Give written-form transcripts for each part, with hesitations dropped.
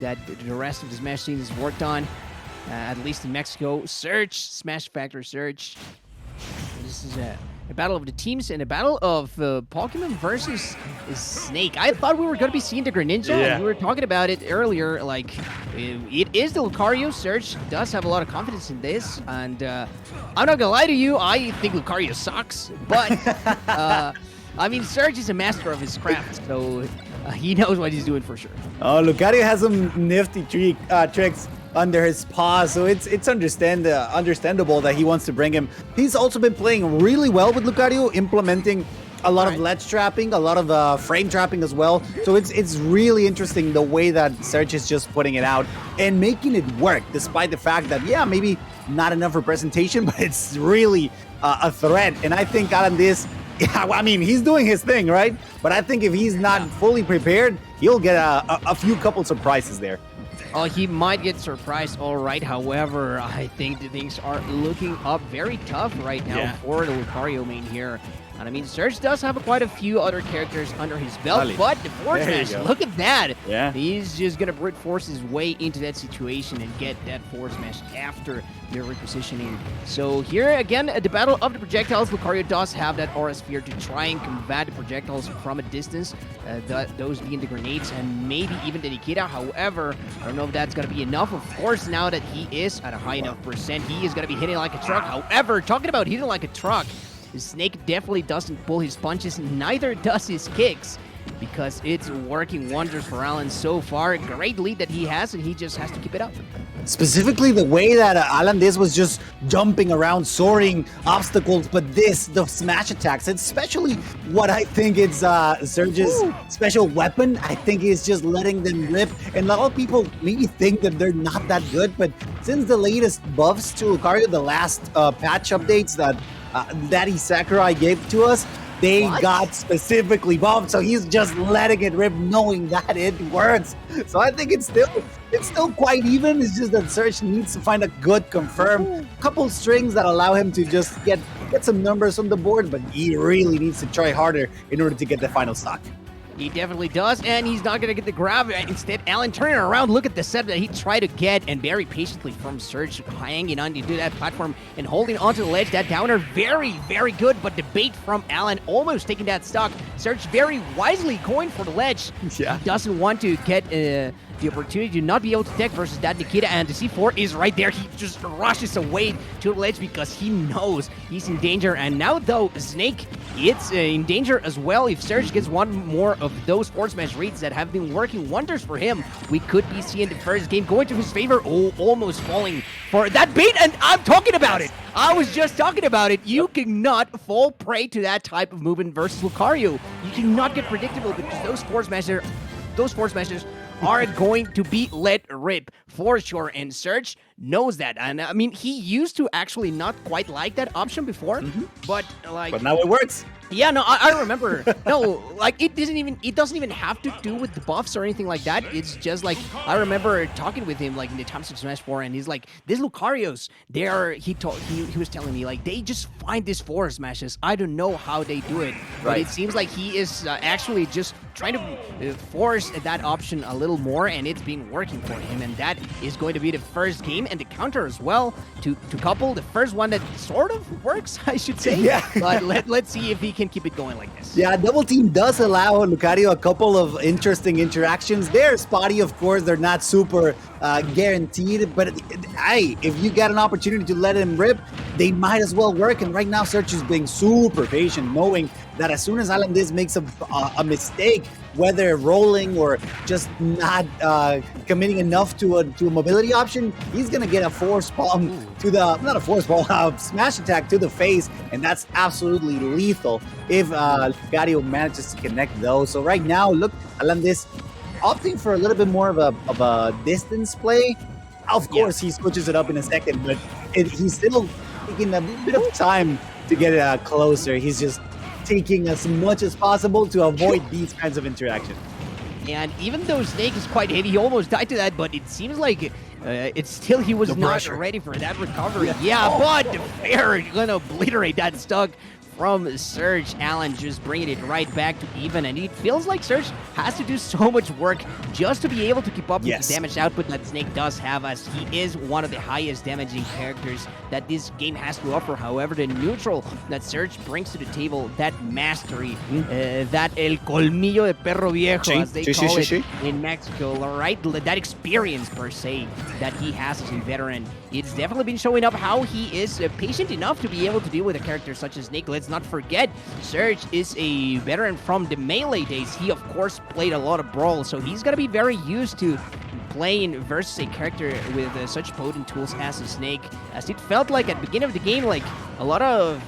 that the rest of the Smash scene is worked on, at least in Mexico. Serge, Smash Factor Serge. This is a battle of the teams and a battle of Pokemon versus Snake. I thought we were going to be seeing the Greninja, and we were talking about it earlier. Like, it is the Lucario. Serge does have a lot of confidence in this, and I'm not going to lie to you, I think Lucario sucks, but I mean, Serge is a master of his craft, so he knows what he's doing for sure. Oh, Lucario has some nifty tricks under his paw, so it's understandable that he wants to bring him. He's also been playing really well with Lucario, implementing a lot of ledge trapping, a lot of frame trapping as well. So it's really interesting the way that Serge is just putting it out and making it work, despite the fact that, yeah, maybe not enough representation, but it's really a threat. And I think AlanDiss, yeah, I mean, he's doing his thing, right? But I think if he's not fully prepared, he'll get a couple surprises there. Oh, he might get surprised, all right. However, I think the things are looking up very tough right now for the Lucario main here. And I mean, Serge does have quite a few other characters under his belt, but the Force Smash, look at that. Yeah. He's just going to brute force his way into that situation and get that Force Smash after the repositioning. So here, again, at the Battle of the Projectiles, Lucario does have that Aura Sphere to try and combat the projectiles from a distance, those being the grenades and maybe even the Nikita. However, I don't know if that's going to be enough. Of course, now that he is at a high enough percent, he is going to be hitting like a truck. However, talking about hitting like a truck, Snake definitely doesn't pull his punches, neither does his kicks, because it's working wonders for Alan so far. Great lead that he has, and he just has to keep it up. Specifically, the way that AlanDiss was just jumping around, soaring obstacles, but the smash attacks, especially what I think is Serge's special weapon, I think is just letting them rip. And a lot of people maybe think that they're not that good, but since the latest buffs to Lucario, the last patch updates that Daddy Sakurai gave to us, they got specifically buffed, so he's just letting it rip, knowing that it works. So I think it's still quite even. It's just that Serge needs to find a good confirm, couple strings that allow him to just get some numbers on the board, but he really needs to try harder in order to get the final stock. He definitely does, and he's not going to get the grab. Instead, Alan turning around, look at the setup that he tried to get, and very patiently from Serge, hanging on to that platform and holding onto the ledge. That downer, very, very good, but the bait from Alan almost taking that stock. Serge very wisely going for the ledge. Yeah. He doesn't want to get the opportunity to not be able to tech versus that Nikita, and the C4 is right there. He just rushes away to the ledge because he knows he's in danger. And now, though, Snake, it's in danger as well. If Serge gets one more of those Force Smash reads that have been working wonders for him, we could be seeing the first game going to his favor. Oh, almost falling for that bait, and I'm talking about it. I was just talking about it. You cannot fall prey to that type of movement versus Lucario. You cannot get predictable because those Force Smashers are going to be let rip for sure, and Serge knows that. And I mean, he used to actually not quite like that option before, but now it works. Yeah, no, I remember. No, like it doesn't even have to do with the buffs or anything like that. It's just like I remember talking with him like in the times of Smash 4, and he's like, these Lucarios, he was telling me like they just find these Force Smashes. I don't know how they do it, but it seems like he is actually just trying to force that option a little more, and it's been working for him. And that is going to be the first game and the counter as well to couple the first one that sort of works, I should say. Yeah. But let's see if he can keep it going like this. Yeah, Double Team does allow Lucario a couple of interesting interactions. They're spotty, of course. They're not super guaranteed, but hey, if you get an opportunity to let him rip, they might as well work. And right now, Serge is being super patient, knowing that as soon as AlanDiss makes a mistake, whether rolling or just not committing enough to a mobility option, he's gonna get a force palm to the, not a force palm, smash attack to the face, and that's absolutely lethal if Lucario manages to connect those. So right now, look, AlanDiss opting for a little bit more of a distance play. Of course, he switches it up in a second, but he's still taking a bit of time to get it closer. He's just taking as much as possible to avoid these kinds of interactions. And even though Snake is quite heavy, he almost died to that, but it seems like he was not ready for that recovery. Yeah, but the fair gonna obliterate that stock from Serge. Alan just bringing it right back to even, and it feels like Serge has to do so much work just to be able to keep up with the damage output that Snake does have, as he is one of the highest damaging characters that this game has to offer. However, the neutral that Serge brings to the table, that mastery, that el colmillo de perro viejo, as they call it in Mexico, right? That experience, per se, that he has as a veteran, it's definitely been showing up how he is patient enough to be able to deal with a character such as Snake. Let's not forget, Serge is a veteran from the Melee days. He, of course, played a lot of Brawl, so he's going to be very used to playing versus a character with such potent tools as a Snake, as it felt like at the beginning of the game, like a lot of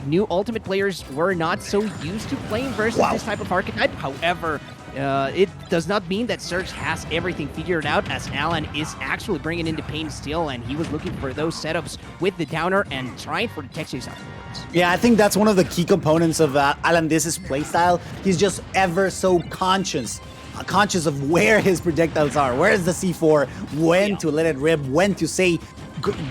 new Ultimate players were not so used to playing versus this type of archetype. However, it does not mean that Serge has everything figured out, as Alan is actually bringing in the pain still, and he was looking for those setups with the downer and trying for the tech chase afterwards. Yeah, I think that's one of the key components of AlanDiss's playstyle. He's just ever so conscious of where his projectiles are, where's the C4, when to let it rip, when to say,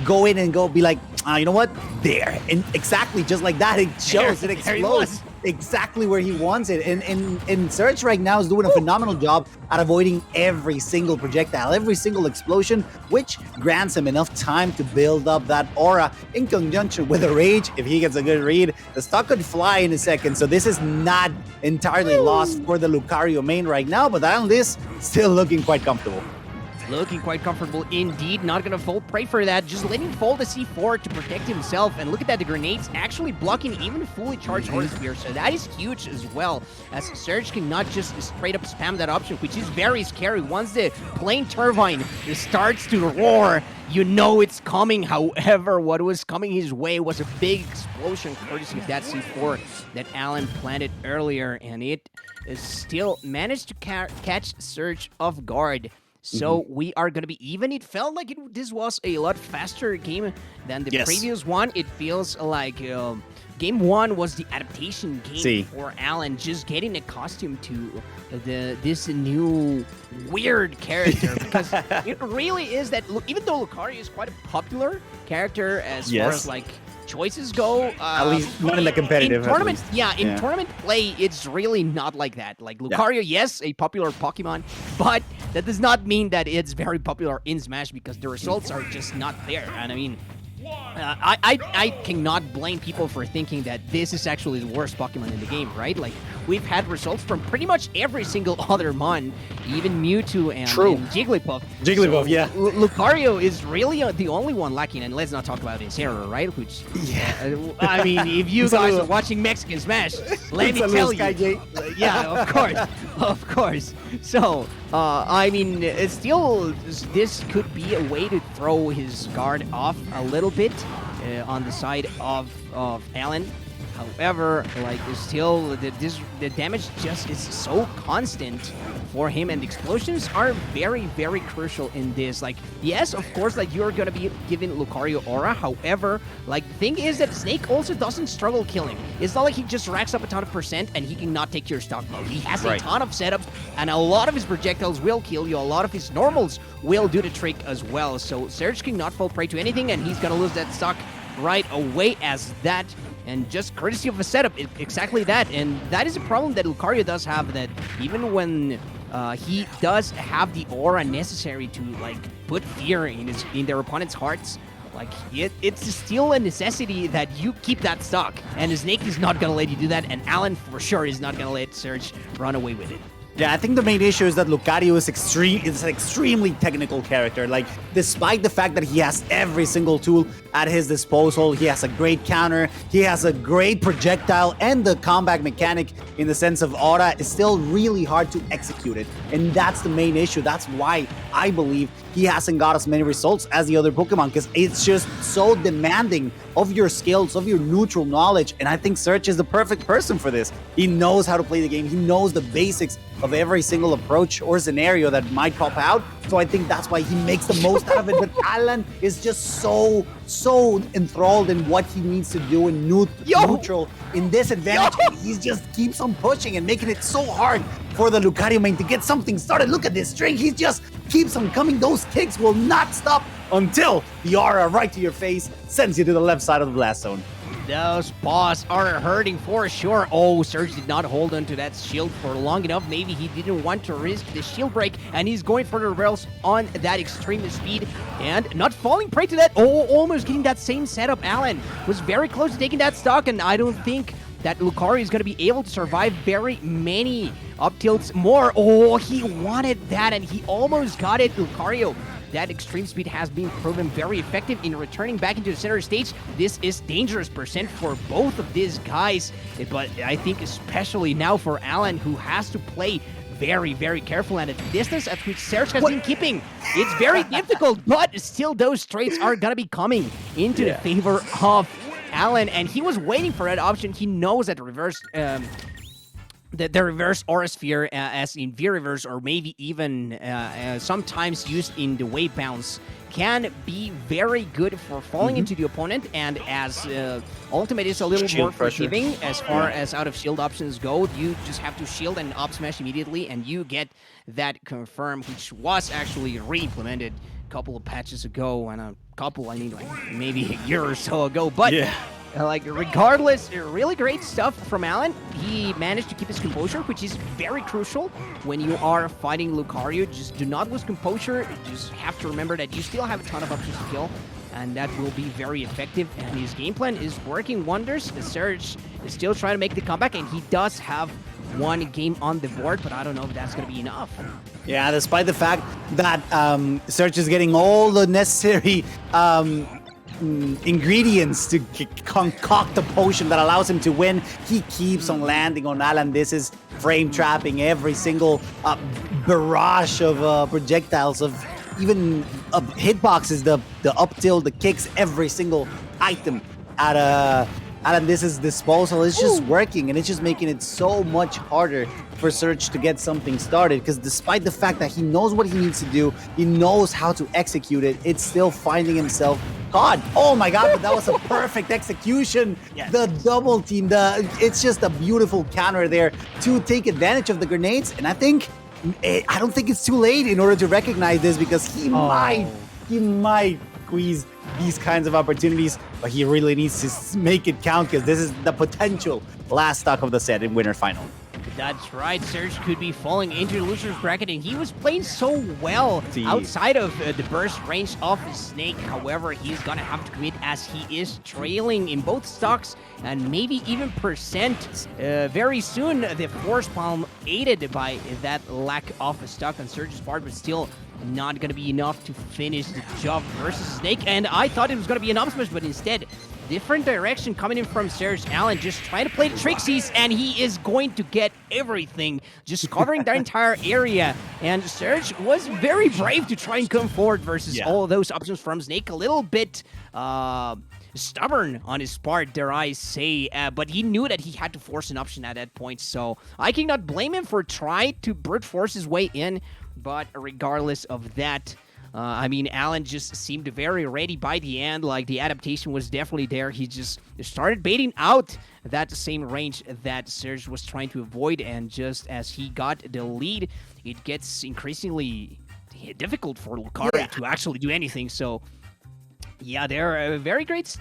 go in and be like, you know what, there. And exactly just like that, it shows, it explodes exactly where he wants it. And Serge right now is doing a phenomenal job at avoiding every single projectile, every single explosion, which grants him enough time to build up that aura in conjunction with the rage. If he gets a good read, the stock could fly in a second. So this is not entirely lost for the Lucario main right now, but AlanDiss still looking quite comfortable. Looking quite comfortable indeed. Not going to fall prey for that. Just letting him fall the C4 to protect himself. And look at that, the grenades actually blocking even fully charged Aura Spear. So that is huge as well, as Serge can not just straight up spam that option, which is very scary. Once the plane turbine starts to roar, you know it's coming. However, what was coming his way was a big explosion courtesy of that C4 that Alan planted earlier. And it still managed to catch Serge off guard. So we are going to be even. It felt like this was a lot faster game than the previous one. It feels like game one was the adaptation game for Alan, just getting accustomed to this new weird character. Because it really is that, even though Lucario is quite a popular character as far as choices go, at least not in the competitive. In tournament, tournament play, it's really not like that. Like Lucario, yes, a popular Pokemon, but that does not mean that it's very popular in Smash, because the results are just not there. And I mean, I cannot blame people for thinking that this is actually the worst Pokemon in the game, right? Like, we've had results from pretty much every single other Mon, even Mewtwo and Jigglypuff. Lucario is really the only one lacking, and let's not talk about Incineroar, right? Which, I mean, if you guys are watching Mexican Smash, let me tell you. Of course. So, I mean, still, this could be a way to throw his guard off a little bit on the side of Alan. However, still, the damage just is so constant for him, and the explosions are very, very crucial in this. Yes, of course, you're gonna be giving Lucario aura. However, the thing is that Snake also doesn't struggle killing. It's not like he just racks up a ton of percent and he cannot take your stock mode. He has a ton of setups, and a lot of his projectiles will kill you. A lot of his normals will do the trick as well. So Serge cannot fall prey to anything, and he's gonna lose that stock right away as that. And just courtesy of a setup, exactly that. And that is a problem that Lucario does have, that even when he does have the aura necessary to put fear in their opponent's hearts, it's still a necessity that you keep that stock. And Snake is not gonna let you do that, and Alan for sure is not gonna let Serge run away with it. Yeah, I think the main issue is that Lucario is an extremely technical character. Despite the fact that he has every single tool at his disposal, he has a great counter, he has a great projectile, and the combat mechanic in the sense of aura is still really hard to execute it. And that's the main issue. That's why I believe he hasn't got as many results as the other Pokemon, because it's just so demanding of your skills, of your neutral knowledge. And I think Serge is the perfect person for this. He knows how to play the game. He knows the basics of every single approach or scenario that might pop out. So I think that's why he makes the most out of it. But Alan is just so enthralled in what he needs to do in neutral in this advantage. He just keeps on pushing and making it so hard for the Lucario main to get something started. Look at this string. He just keeps on coming. Those kicks will not stop until the aura right to your face sends you to the left side of the blast zone. those paws are hurting for sure. Oh, Serge did not hold onto that shield for long enough. Maybe he didn't want to risk the shield break, and he's going for the reversals on that extreme speed and not falling prey to that. Oh, almost getting that same setup. Alan was very close to taking that stock, and I don't think that Lucario is going to be able to survive very many up tilts more. Oh, he wanted that, and he almost got it. Lucario, that extreme speed has been proven very effective in returning back into the center stage. This is dangerous percent for both of these guys, but I think especially now for Alan, who has to play very, very careful at a distance at which Serge has been keeping. It's very difficult, but still those traits are going to be coming into the favor of Alan, and he was waiting for that option. He knows that reverse the reverse aura sphere, as in V-reverse, or maybe even sometimes used in the wave bounce, can be very good for falling into the opponent, and as ultimate is a little Shield more pressure. forgiving as far as out of shield options go. You just have to shield and up smash immediately, and you get that confirm, which was actually re-implemented a couple of patches ago, and a couple, I mean, like maybe a year or so ago, but like, regardless, really great stuff from Alan. He managed to keep his composure, which is very crucial when you are fighting Lucario. Just do not lose composure. You just have to remember that you still have a ton of options to kill, and that will be very effective. And his game plan is working wonders. Serge is still trying to make the comeback, and he does have one game on the board, but I don't know if that's going to be enough. Yeah, despite the fact that Serge is getting all the necessary ingredients to concoct a potion that allows him to win, he keeps on landing on AlanDiss, frame trapping every single barrage of projectiles, of even hitboxes, the up tilt, the kicks, every single item at AlanDiss' disposal. It's just working, and it's just making it so much harder for Serge to get something started, because despite the fact that he knows what he needs to do, he knows how to execute it, it's still finding himself caught. Oh my god, but that was a perfect execution. The double team, it's just a beautiful counter there to take advantage of the grenades, and I don't think it's too late in order to recognize this, because he might squeeze these kinds of opportunities, but he really needs to make it count, because this is the potential last stock of the set in winner final. That's right, Serge could be falling into the loser's bracket, and he was playing so well outside of the burst range of Snake. However, he's gonna have to commit, as he is trailing in both stocks and maybe even percent. Very soon, the Force Palm aided by that lack of a stock on Serge's part, but still not gonna be enough to finish the job versus Snake. And I thought it was gonna be an up smash, but instead, different direction coming in from Serge. Alan just trying to play the Trixies, and he is going to get everything, just covering the entire area. And Serge was very brave to try and come forward versus all of those options from Snake. A little bit stubborn on his part, dare I say, but he knew that he had to force an option at that point, so I cannot blame him for trying to brute force his way in. But regardless of that, I mean, Alan just seemed very ready by the end. Like, the adaptation was definitely there. He just started baiting out that same range that Serge was trying to avoid, and just as he got the lead, it gets increasingly difficult for Lucario to actually do anything. So, yeah, they're very great stuff.